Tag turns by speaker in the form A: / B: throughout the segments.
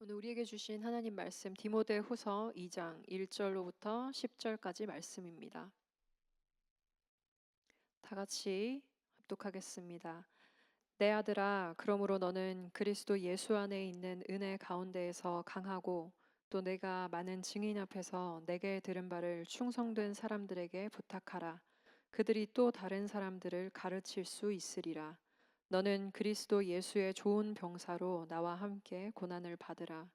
A: 오늘 우리에게 주신 하나님 말씀 디모데후서 2장 1절로부터 10절까지 말씀입니다. 다 같이 합독하겠습니다. 내 아들아, 그러므로 너는 그리스도 예수 안에 있는 은혜 가운데에서 강하고 또 내가 많은 증인 앞에서 내게 들은 바를 충성된 사람들에게 부탁하라. 그들이 또 다른 사람들을 가르칠 수 있으리라. 너는 그리스도 예수의 좋은 병사로 나와 함께 고난을 받으라.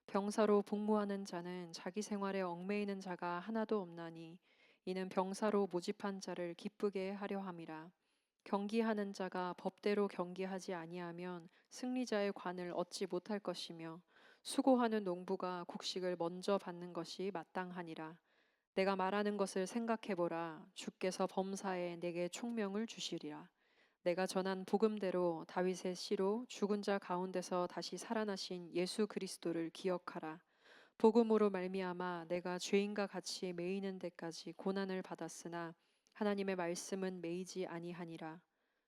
A: 병사로 복무하는 자는 자기 생활에 얽매이는 자가 하나도 없나니 이는 병사로 모집한 자를 기쁘게 하려 함이라. 경기하는 자가 법대로 경기하지 아니하면 승리자의 관을 얻지 못할 것이며 수고하는 농부가 곡식을 먼저 받는 것이 마땅하니라. 내가 말하는 것을 생각해 보라. 주께서 범사에 내게 총명을 주시리라. 내가 전한 복음대로 다윗의 씨로 죽은 자 가운데서 다시 살아나신 예수 그리스도를 기억하라. 복음으로 말미암아 내가 죄인과 같이 매이는 데까지 고난을 받았으나 하나님의 말씀은 매이지 아니하니라.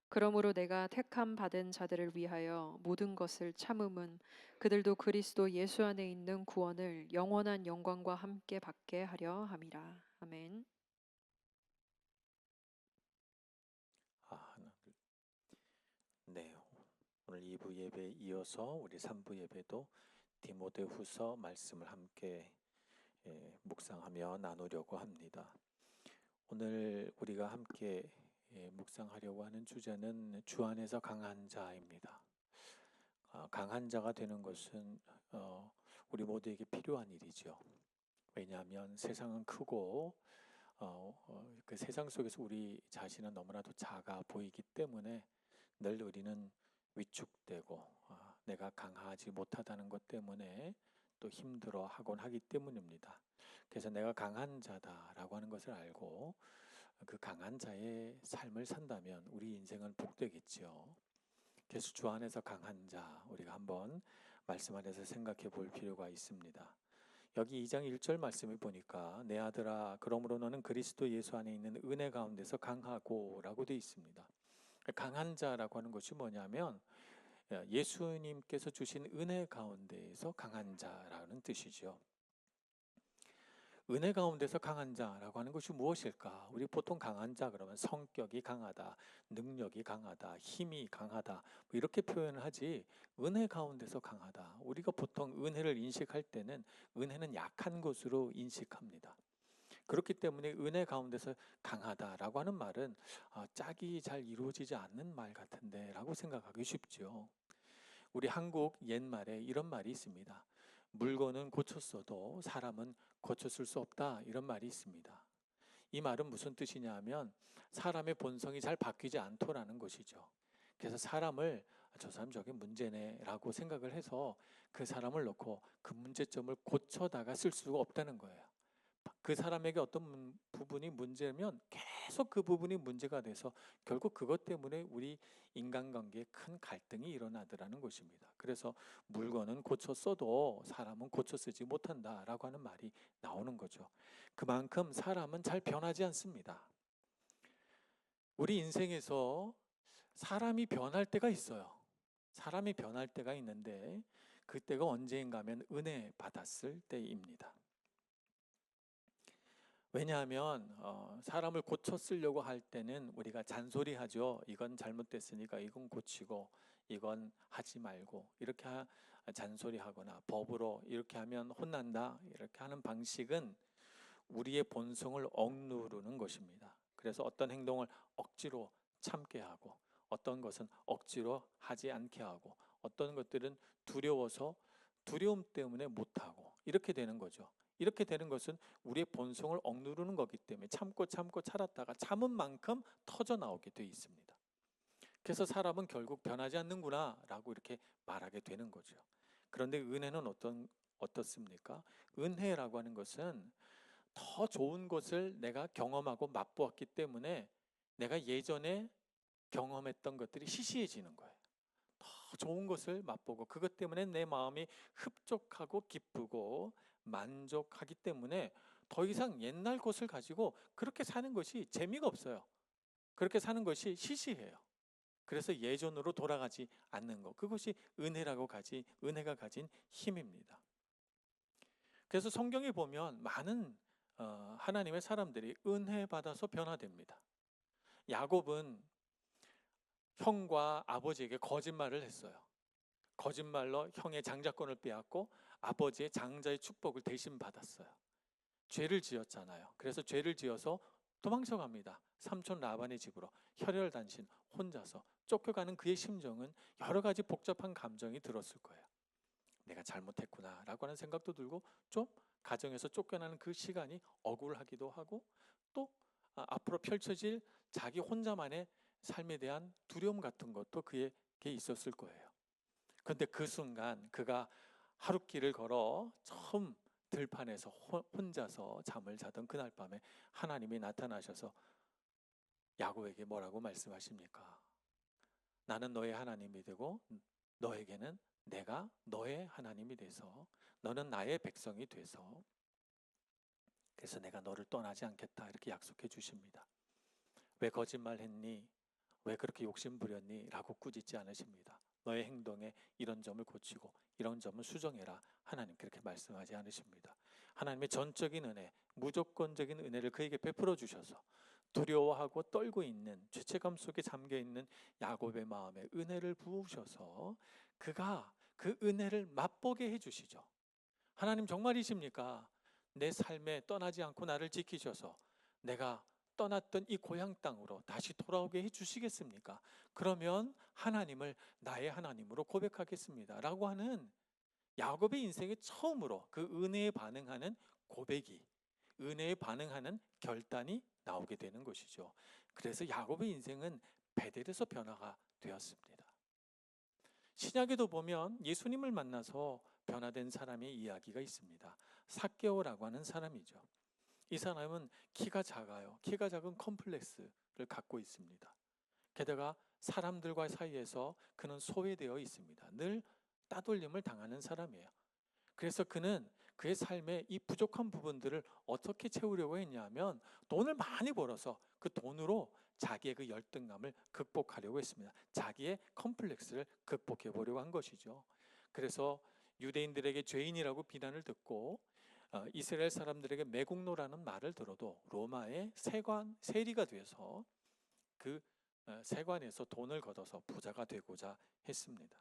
A: 그러므로 내가 택함 받은 자들을 위하여 모든 것을 참음은 그들도 그리스도 예수 안에 있는 구원을 영원한 영광과 함께 받게 하려 함이라. 아멘.
B: 하나, 둘. 네, 오늘 2부 예배에 이어서 우리 3부 예배도 디모데후서 말씀을 함께 묵상하며 나누려고 합니다. 오늘 우리가 함께 묵상하려고 하는 주제는 주 안에서 강한 자입니다. 강한 자가 되는 것은 우리 모두에게 필요한 일이죠. 왜냐하면 세상은 크고 그 세상 속에서 우리 자신은 너무나도 작아 보이기 때문에 늘 우리는 위축되고 내가 강하지 못하다는 것 때문에 또 힘들어하곤 하기 때문입니다. 그래서 내가 강한 자다라고 하는 것을 알고 그 강한 자의 삶을 산다면 우리 인생은 복되겠죠. 그래서 주 안에서 강한 자 우리가 한번 말씀 안에서 생각해 볼 필요가 있습니다. 여기 2장 1절 말씀을 보니까 내 아들아 그러므로 너는 그리스도 예수 안에 있는 은혜 가운데서 강하고 라고 되어 있습니다. 강한 자라고 하는 것이 뭐냐면 예수님께서 주신 은혜 가운데에서 강한 자라는 뜻이죠. 은혜 가운데서 강한 자라고 하는 것이 무엇일까? 우리 보통 강한 자 그러면 성격이 강하다, 능력이 강하다, 힘이 강하다 뭐 이렇게 표현을 하지 은혜 가운데서 강하다. 우리가 보통 은혜를 인식할 때는 은혜는 약한 것으로 인식합니다. 그렇기 때문에 은혜 가운데서 강하다라고 하는 말은 짝이 잘 이루어지지 않는 말 같은데 라고 생각하기 쉽죠. 우리 한국 옛말에 이런 말이 있습니다. 물건은 고쳤어도 사람은 고쳤을 수 없다 이런 말이 있습니다. 이 말은 무슨 뜻이냐 하면 사람의 본성이 잘 바뀌지 않더라는 것이죠. 그래서 사람을 저 사람 저게 문제네 라고 생각을 해서 그 사람을 놓고 그 문제점을 고쳐다가 쓸 수가 없다는 거예요. 그 사람에게 어떤 부분이 문제면 계속 그 부분이 문제가 돼서 결국 그것 때문에 우리 인간관계에 큰 갈등이 일어나더라는 것입니다. 그래서 물건은 고쳐 써도 사람은 고쳐 쓰지 못한다라고 하는 말이 나오는 거죠. 그만큼 사람은 잘 변하지 않습니다. 우리 인생에서 사람이 변할 때가 있어요. 사람이 변할 때가 있는데 그때가 언제인가 하면 은혜 받았을 때입니다. 왜냐하면 사람을 고쳐 쓰려고 할 때는 우리가 잔소리하죠. 이건 잘못됐으니까 이건 고치고 이건 하지 말고 이렇게 잔소리하거나 법으로 이렇게 하면 혼난다 이렇게 하는 방식은 우리의 본성을 억누르는 것입니다. 그래서 어떤 행동을 억지로 참게 하고 어떤 것은 억지로 하지 않게 하고 어떤 것들은 두려워서 두려움 때문에 못하고 이렇게 되는 거죠. 이렇게 되는 것은 우리의 본성을 억누르는 거기 때문에 참고 참고 참았다가 참은 만큼 터져 나오게 돼 있습니다. 그래서 사람은 결국 변하지 않는구나 라고 이렇게 말하게 되는 거죠. 그런데 은혜는 어떻습니까? 은혜라고 하는 것은 더 좋은 것을 내가 경험하고 맛보았기 때문에 내가 예전에 경험했던 것들이 시시해지는 거예요. 더 좋은 것을 맛보고 그것 때문에 내 마음이 흡족하고 기쁘고 만족하기 때문에 더 이상 옛날 것을 가지고 그렇게 사는 것이 재미가 없어요. 그렇게 사는 것이 시시해요. 그래서 예전으로 돌아가지 않는 것, 그것이 은혜가 가진 힘입니다. 그래서 성경에 보면 많은 하나님의 사람들이 은혜 받아서 변화됩니다. 야곱은 형과 아버지에게 거짓말을 했어요. 거짓말로 형의 장자권을 빼앗고 아버지의 장자의 축복을 대신 받았어요. 죄를 지었잖아요. 그래서 죄를 지어서 도망쳐 갑니다. 삼촌 라반의 집으로 혈혈단신 혼자서 쫓겨가는 그의 심정은 여러 가지 복잡한 감정이 들었을 거예요. 내가 잘못했구나 라고 하는 생각도 들고, 좀 가정에서 쫓겨나는 그 시간이 억울하기도 하고, 또 앞으로 펼쳐질 자기 혼자만의 삶에 대한 두려움 같은 것도 그에게 있었을 거예요. 그런데 그 순간 그가 하룻길을 걸어 처음 들판에서 혼자서 잠을 자던 그날 밤에 하나님이 나타나셔서 야곱에게 뭐라고 말씀하십니까? 나는 너의 하나님이 되고 너에게는 내가 너의 하나님이 돼서 너는 나의 백성이 돼서 그래서 내가 너를 떠나지 않겠다, 이렇게 약속해 주십니다. 왜 거짓말했니? 왜 그렇게 욕심 부렸니? 라고 꾸짖지 않으십니다. 너의 행동에 이런 점을 고치고 이런 점을 수정해라, 하나님 그렇게 말씀하지 않으십니다. 하나님의 전적인 은혜, 무조건적인 은혜를 그에게 베풀어 주셔서 두려워하고 떨고 있는, 죄책감 속에 잠겨 있는 야곱의 마음에 은혜를 부으셔서 그가 그 은혜를 맛보게 해주시죠. 하나님 정말이십니까? 내 삶에 떠나지 않고 나를 지키셔서 내가 떠났던 이 고향 땅으로 다시 돌아오게 해주시겠습니까? 그러면 하나님을 나의 하나님으로 고백하겠습니다 라고 하는 야곱의 인생에 처음으로 그 은혜에 반응하는 고백이, 은혜에 반응하는 결단이 나오게 되는 것이죠. 그래서 야곱의 인생은 베델에서 변화가 되었습니다. 신약에도 보면 예수님을 만나서 변화된 사람의 이야기가 있습니다. 삭개오라고 하는 사람이죠. 이 사람은 키가 작아요. 키가 작은 컴플렉스를 갖고 있습니다. 게다가 사람들과 사이에서 그는 소외되어 있습니다. 늘 따돌림을 당하는 사람이에요. 그래서 그는 그의 삶의 이 부족한 부분들을 어떻게 채우려고 했냐면 돈을 많이 벌어서 그 돈으로 자기의 그 열등감을 극복하려고 했습니다. 자기의 컴플렉스를 극복해 보려고 한 것이죠. 그래서 유대인들에게 죄인이라고 비난을 듣고 이스라엘 사람들에게 매국노라는 말을 들어도 로마의 세리가 돼서 그 세관에서 돈을 걷어서 부자가 되고자 했습니다.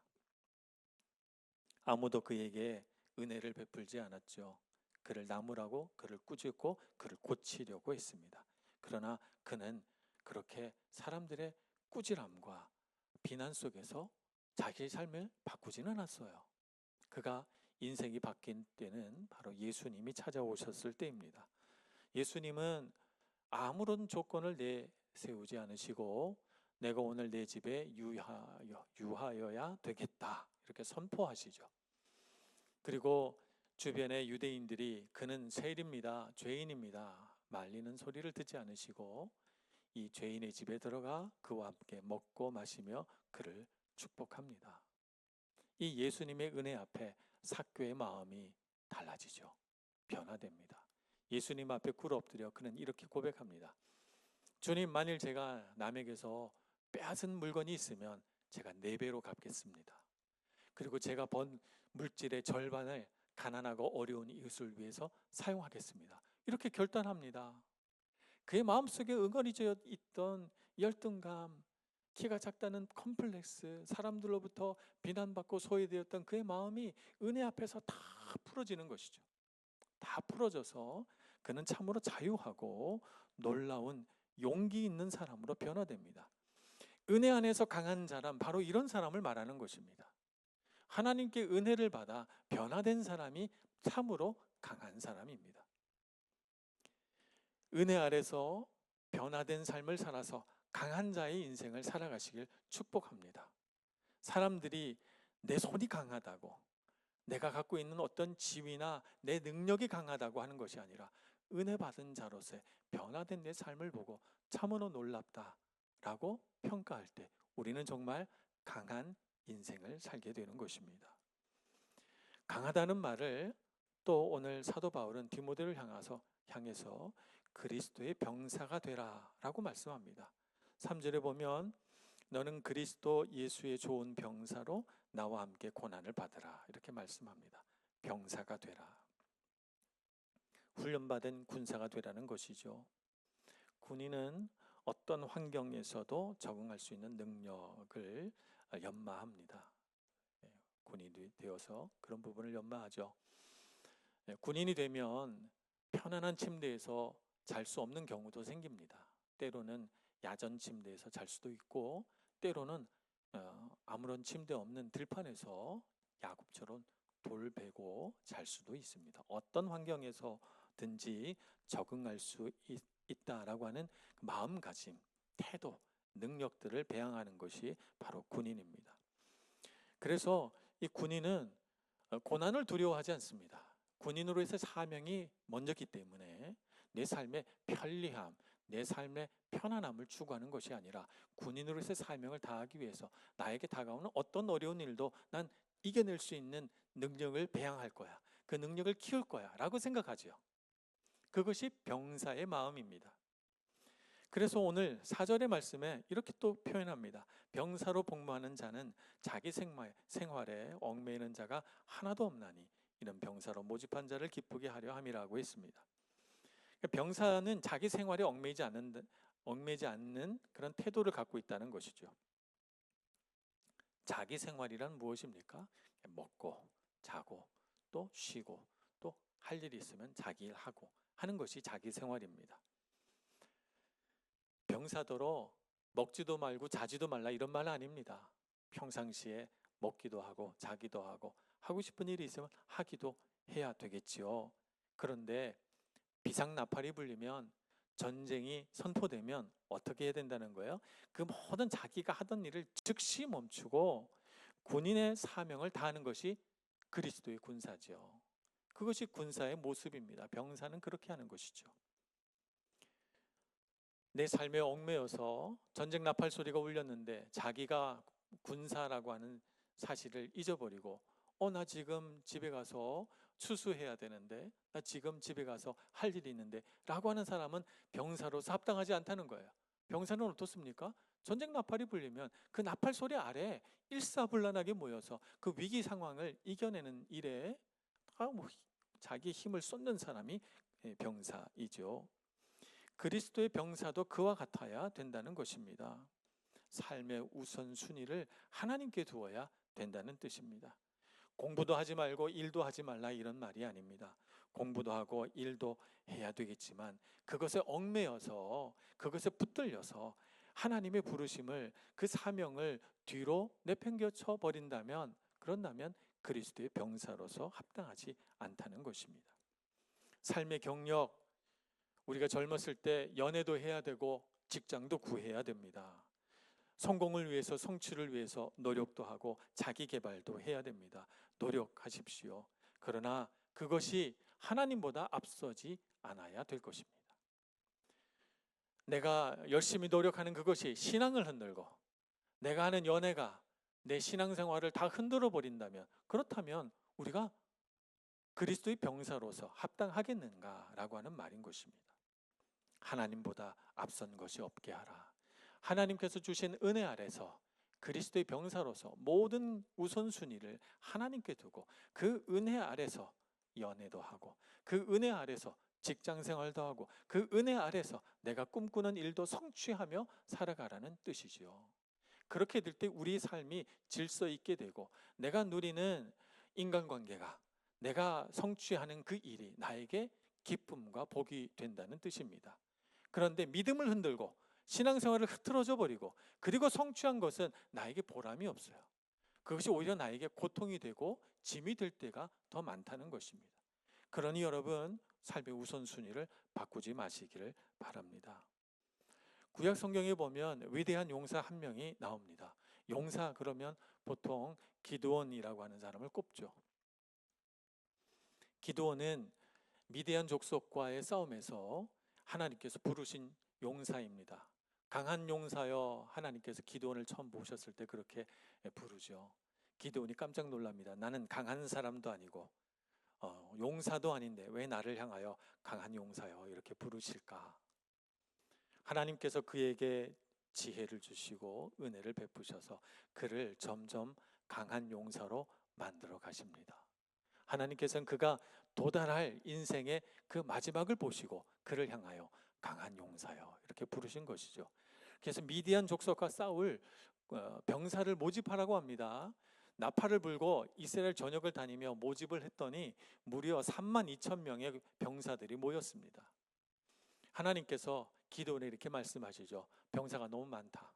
B: 아무도 그에게 은혜를 베풀지 않았죠. 그를 나무라고, 그를 꾸짖고 그를 고치려고 했습니다. 그러나 그는 그렇게 사람들의 꾸지람과 비난 속에서 자기의 삶을 바꾸지는 않았어요. 그가 인생이 바뀐 때는 바로 예수님이 찾아오셨을 때입니다. 예수님은 아무런 조건을 내세우지 않으시고 내가 오늘 내 집에 유하여야 되겠다, 이렇게 선포하시죠. 그리고 주변의 유대인들이 그는 세리입니다, 죄인입니다 말리는 소리를 듣지 않으시고 이 죄인의 집에 들어가 그와 함께 먹고 마시며 그를 축복합니다. 이 예수님의 은혜 앞에 삭개오의 마음이 달라지죠. 변화됩니다. 예수님 앞에 꿇어 엎드려 그는 이렇게 고백합니다. 주님, 만일 제가 남에게서 빼앗은 물건이 있으면 제가 4배로 갚겠습니다. 그리고 제가 번 물질의 절반을 가난하고 어려운 이웃을 위해서 사용하겠습니다. 이렇게 결단합니다. 그의 마음속에 응어리져 있던 열등감, 키가 작다는 컴플렉스, 사람들로부터 비난받고 소외되었던 그의 마음이 은혜 앞에서 다 풀어지는 것이죠. 다 풀어져서 그는 참으로 자유하고 놀라운 용기 있는 사람으로 변화됩니다. 은혜 안에서 강한 사람, 바로 이런 사람을 말하는 것입니다. 하나님께 은혜를 받아 변화된 사람이 참으로 강한 사람입니다. 은혜 아래서 변화된 삶을 살아서 강한 자의 인생을 살아가시길 축복합니다. 사람들이 내 손이 강하다고, 내가 갖고 있는 어떤 지위나 내 능력이 강하다고 하는 것이 아니라 은혜 받은 자로서의 변화된 내 삶을 보고 참으로 놀랍다라고 평가할 때 우리는 정말 강한 인생을 살게 되는 것입니다. 강하다는 말을 또 오늘 사도 바울은 디모데를 향해서 그리스도의 병사가 되라 라고 말씀합니다. 3절에 보면 너는 그리스도 예수의 좋은 병사로 나와 함께 고난을 받으라. 이렇게 말씀합니다. 병사가 되라. 훈련받은 군사가 되라는 것이죠. 군인은 어떤 환경에서도 적응할 수 있는 능력을 연마합니다. 군인이 되어서 그런 부분을 연마하죠. 군인이 되면 편안한 침대에서 잘 수 없는 경우도 생깁니다. 때로는 야전 침대에서 잘 수도 있고, 때로는 아무런 침대 없는 들판에서 야곱처럼 돌 베고 잘 수도 있습니다. 어떤 환경에서든지 적응할 수 있다라고 하는 그 마음가짐, 태도, 능력들을 배양하는 것이 바로 군인입니다. 그래서 이 군인은 고난을 두려워하지 않습니다. 군인으로서의 사명이 먼저기 때문에 내 삶의 편리함, 내 삶의 편안함을 추구하는 것이 아니라 군인으로서의 사명을 다하기 위해서 나에게 다가오는 어떤 어려운 일도 난 이겨낼 수 있는 능력을 배양할 거야. 그 능력을 키울 거야 라고 생각하죠. 그것이 병사의 마음입니다. 그래서 오늘 4절의 말씀에 이렇게 또 표현합니다. 병사로 복무하는 자는 자기 생활에 얽매이는 자가 하나도 없나니 이런 병사로 모집한 자를 기쁘게 하려 함이라고 했습니다. 병사는 자기 생활에 얽매이지 않는 그런 태도를 갖고 있다는 것이죠. 자기 생활이란 무엇입니까? 먹고 자고 또 쉬고 또 할 일이 있으면 자기 일하고 하는 것이 자기 생활입니다. 병사더러 먹지도 말고 자지도 말라 이런 말 아닙니다. 평상시에 먹기도 하고 자기도 하고 싶은 일이 있으면 하기도 해야 되겠지요. 그런데 비상나팔이 불리면 전쟁이 선포되면 어떻게 해야 된다는 거예요? 그 모든 자기가 하던 일을 즉시 멈추고 군인의 사명을 다하는 것이 그리스도의 군사죠. 그것이 군사의 모습입니다. 병사는 그렇게 하는 것이죠. 내 삶에 얽매여서 전쟁 나팔 소리가 울렸는데 자기가 군사라고 하는 사실을 잊어버리고 나 지금 집에 가서 추수해야 되는데, 나 지금 집에 가서 할 일이 있는데 라고 하는 사람은 병사로서 합당하지 않다는 거예요. 병사는 어떻습니까? 전쟁 나팔이 불리면 그 나팔 소리 아래 일사불란하게 모여서 그 위기 상황을 이겨내는 일에 자기 힘을 쏟는 사람이 병사이죠. 그리스도의 병사도 그와 같아야 된다는 것입니다. 삶의 우선순위를 하나님께 두어야 된다는 뜻입니다. 공부도 하지 말고 일도 하지 말라 이런 말이 아닙니다. 공부도 하고 일도 해야 되겠지만 그것에 얽매여서 그것에 붙들려서 하나님의 부르심을 그 사명을 뒤로 내팽겨쳐 버린다면 그런다면 그리스도의 병사로서 합당하지 않다는 것입니다. 삶의 경력, 우리가 젊었을 때 연애도 해야 되고 직장도 구해야 됩니다. 성공을 위해서 성취를 위해서 노력도 하고 자기 개발도 해야 됩니다. 노력하십시오. 그러나 그것이 하나님보다 앞서지 않아야 될 것입니다. 내가 열심히 노력하는 그것이 신앙을 흔들고 내가 하는 연애가 내 신앙생활을 다 흔들어 버린다면 그렇다면 우리가 그리스도의 병사로서 합당하겠는가라고 하는 말인 것입니다. 하나님보다 앞선 것이 없게 하라. 하나님께서 주신 은혜 아래서 그리스도의 병사로서 모든 우선순위를 하나님께 두고 그 은혜 아래서 연애도 하고 그 은혜 아래서 직장생활도 하고 그 은혜 아래서 내가 꿈꾸는 일도 성취하며 살아가라는 뜻이지요. 그렇게 될 때 우리 삶이 질서 있게 되고 내가 누리는 인간관계가 내가 성취하는 그 일이 나에게 기쁨과 복이 된다는 뜻입니다. 그런데 믿음을 흔들고 신앙생활을 흐트러져 버리고 그리고 성취한 것은 나에게 보람이 없어요. 그것이 오히려 나에게 고통이 되고 짐이 될 때가 더 많다는 것입니다. 그러니 여러분 삶의 우선순위를 바꾸지 마시기를 바랍니다. 구약 성경에 보면 위대한 용사 한 명이 나옵니다. 용사 그러면 보통 기드온이라고 하는 사람을 꼽죠. 기드온은 미디안 족속과의 싸움에서 하나님께서 부르신 용사입니다. 강한 용사여 하나님께서 기드온을 처음 보셨을 때 그렇게 부르죠. 기드온이 깜짝 놀랍니다. 나는 강한 사람도 아니고 용사도 아닌데 왜 나를 향하여 강한 용사여 이렇게 부르실까? 하나님께서 그에게 지혜를 주시고 은혜를 베푸셔서 그를 점점 강한 용사로 만들어 가십니다. 하나님께서는 그가 도달할 인생의 그 마지막을 보시고 그를 향하여 강한 용사여 이렇게 부르신 것이죠. 그래서 미디안 족속과 싸울 병사를 모집하라고 합니다. 나팔을 불고 이스라엘 전역을 다니며 모집을 했더니 무려 3만 2천 명의 병사들이 모였습니다. 하나님께서 기도원에 이렇게 말씀하시죠. 병사가 너무 많다.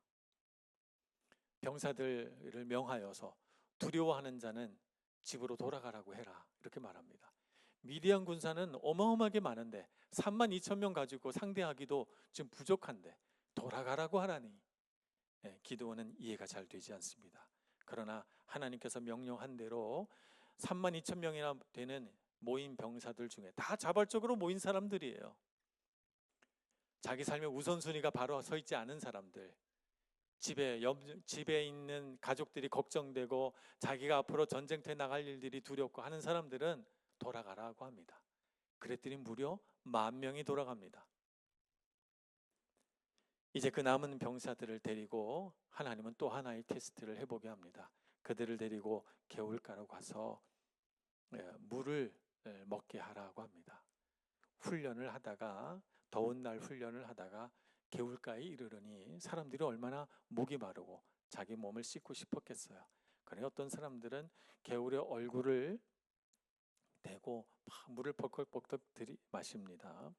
B: 병사들을 명하여서 두려워하는 자는 집으로 돌아가라고 해라. 이렇게 말합니다. 미디안 군사는 어마어마하게 많은데 3만 2천 명 가지고 상대하기도 지금 부족한데 돌아가라고 하라니 기도원은 이해가 잘 되지 않습니다. 그러나 하나님께서 명령한 대로 3만 2천 명이나 되는 모인 병사들 중에 다 자발적으로 모인 사람들이에요. 자기 삶의 우선순위가 바로 서 있지 않은 사람들, 집에 있는 가족들이 걱정되고 자기가 앞으로 전쟁터에 나갈 일들이 두렵고 하는 사람들은 돌아가라고 합니다. 그랬더니 무려 10,000명이 돌아갑니다. 이제 그 남은 병사들을 데리고 하나님은 또 하나의 테스트를 해보게 합니다. 그들을 데리고 개울가로 가서 물을 먹게 하라고 합니다. 훈련을 하다가 더운 날 훈련을 하다가 개울가에 이르르니 사람들이 얼마나 목이 마르고 자기 몸을 씻고 싶었겠어요. 그래 어떤 사람들은 개울에 얼굴을 대고 막 물을 벅벅벅 마십니다.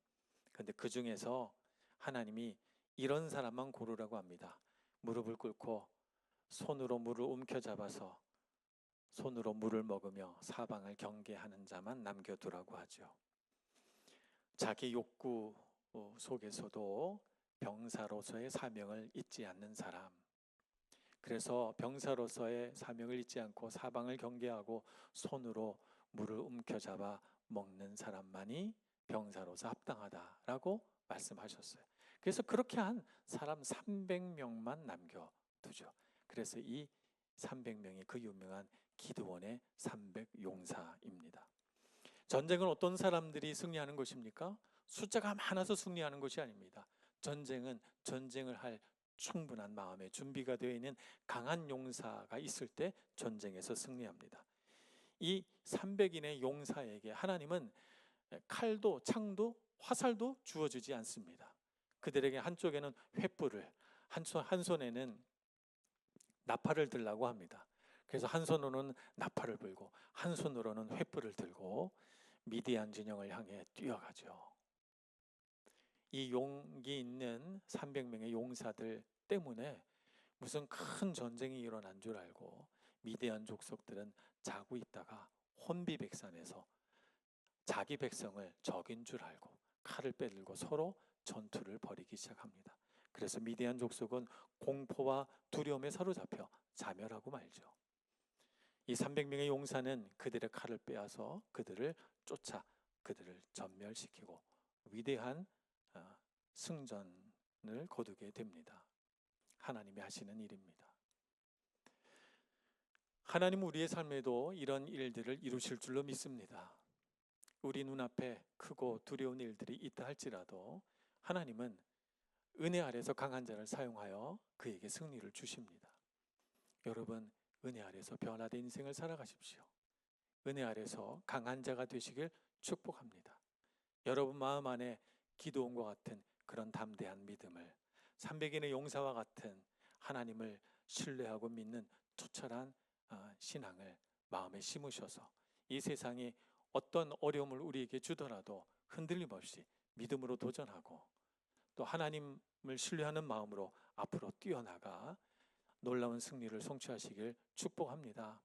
B: 그런데 그 중에서 하나님이 이런 사람만 고르라고 합니다. 무릎을 꿇고 손으로 물을 움켜잡아서 손으로 물을 먹으며 사방을 경계하는 자만 남겨두라고 하죠. 자기 욕구 속에서도 병사로서의 사명을 잊지 않는 사람, 그래서 병사로서의 사명을 잊지 않고 사방을 경계하고 손으로 물을 움켜잡아 먹는 사람만이 병사로서 합당하다라고 말씀하셨어요. 그래서 그렇게 한 사람 300명만 남겨두죠. 그래서 이 300명이 그 유명한 기드원의 300용사입니다. 전쟁은 어떤 사람들이 승리하는 것입니까? 숫자가 많아서 승리하는 것이 아닙니다. 전쟁은 전쟁을 할 충분한 마음의 준비가 되어 있는 강한 용사가 있을 때 전쟁에서 승리합니다. 이 300인의 용사에게 하나님은 칼도 창도 화살도 주어주지 않습니다. 그들에게 한쪽에는 횃불을, 한 손에는 나팔을 들라고 합니다. 그래서 한 손으로는 나팔을 불고 한 손으로는 횃불을 들고 미디안 진영을 향해 뛰어가죠. 이 용기 있는 300명의 용사들 때문에 무슨 큰 전쟁이 일어난 줄 알고 미디안 족속들은 자고 있다가 혼비백산에서 자기 백성을 적인 줄 알고 칼을 빼들고 서로 전투를 벌이기 시작합니다. 그래서 미디안 족속은 공포와 두려움에 사로잡혀 자멸하고 말죠. 이 300명의 용사는 그들의 칼을 빼앗아 그들을 쫓아 그들을 전멸시키고 위대한 승전을 거두게 됩니다. 하나님이 하시는 일입니다. 하나님은 우리의 삶에도 이런 일들을 이루실 줄로 믿습니다. 우리 눈앞에 크고 두려운 일들이 있다 할지라도 하나님은 은혜 아래서 강한 자를 사용하여 그에게 승리를 주십니다. 여러분, 은혜 아래서 변화된 인생을 살아가십시오. 은혜 아래서 강한 자가 되시길 축복합니다. 여러분 마음 안에 기도원과 같은 그런 담대한 믿음을, 300인의 용사와 같은 하나님을 신뢰하고 믿는 투철한 신앙을 마음에 심으셔서 이 세상이 어떤 어려움을 우리에게 주더라도 흔들림 없이 믿음으로 도전하고 또 하나님을 신뢰하는 마음으로 앞으로 뛰어나가 놀라운 승리를 성취하시길 축복합니다.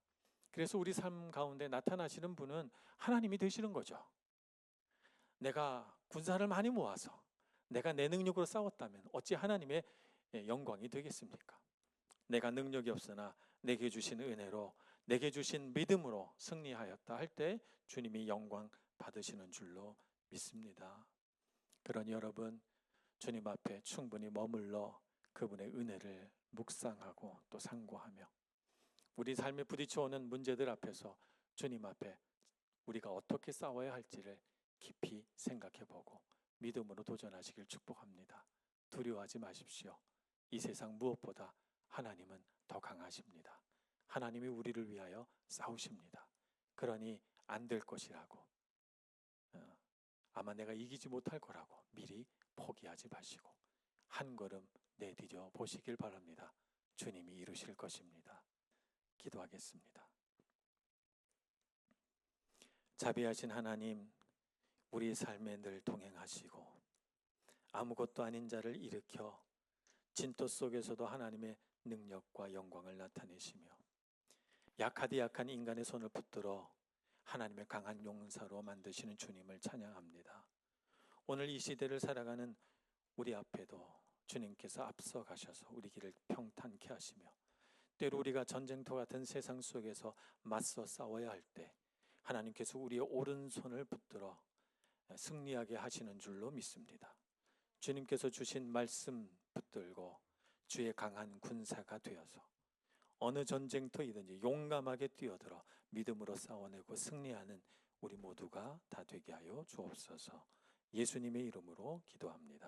B: 그래서 우리 삶 가운데 나타나시는 분은 하나님이 되시는 거죠. 내가 군사를 많이 모아서 내가 내 능력으로 싸웠다면 어찌 하나님의 영광이 되겠습니까? 내가 능력이 없으나 내게 주신 은혜로 내게 주신 믿음으로 승리하였다 할 때 주님이 영광 받으시는 줄로 믿습니다. 그러니 여러분 주님 앞에 충분히 머물러 그분의 은혜를 묵상하고 또 상고하며 우리 삶에 부딪혀오는 문제들 앞에서 주님 앞에 우리가 어떻게 싸워야 할지를 깊이 생각해보고 믿음으로 도전하시길 축복합니다. 두려워하지 마십시오. 이 세상 무엇보다 하나님은 더 강하십니다. 하나님이 우리를 위하여 싸우십니다. 그러니 안 될 것이라고, 아마 내가 이기지 못할 거라고 미리 포기하지 마시고 한 걸음 내디뎌 보시길 바랍니다. 주님이 이루실 것입니다. 기도하겠습니다. 자비하신 하나님, 우리 삶에 늘 동행하시고 아무것도 아닌 자를 일으켜 진토 속에서도 하나님의 능력과 영광을 나타내시며 약하디 약한 인간의 손을 붙들어 하나님의 강한 용사로 만드시는 주님을 찬양합니다. 오늘 이 시대를 살아가는 우리 앞에도 주님께서 앞서 가셔서 우리 길을 평탄케 하시며 때로 우리가 전쟁터 같은 세상 속에서 맞서 싸워야 할 때 하나님께서 우리의 오른손을 붙들어 승리하게 하시는 줄로 믿습니다. 주님께서 주신 말씀 붙들고 주의 강한 군사가 되어서 어느 전쟁터이든지 용감하게 뛰어들어 믿음으로 싸워내고 승리하는 우리 모두가 다 되게 하여 주옵소서. 예수님의 이름으로 기도합니다.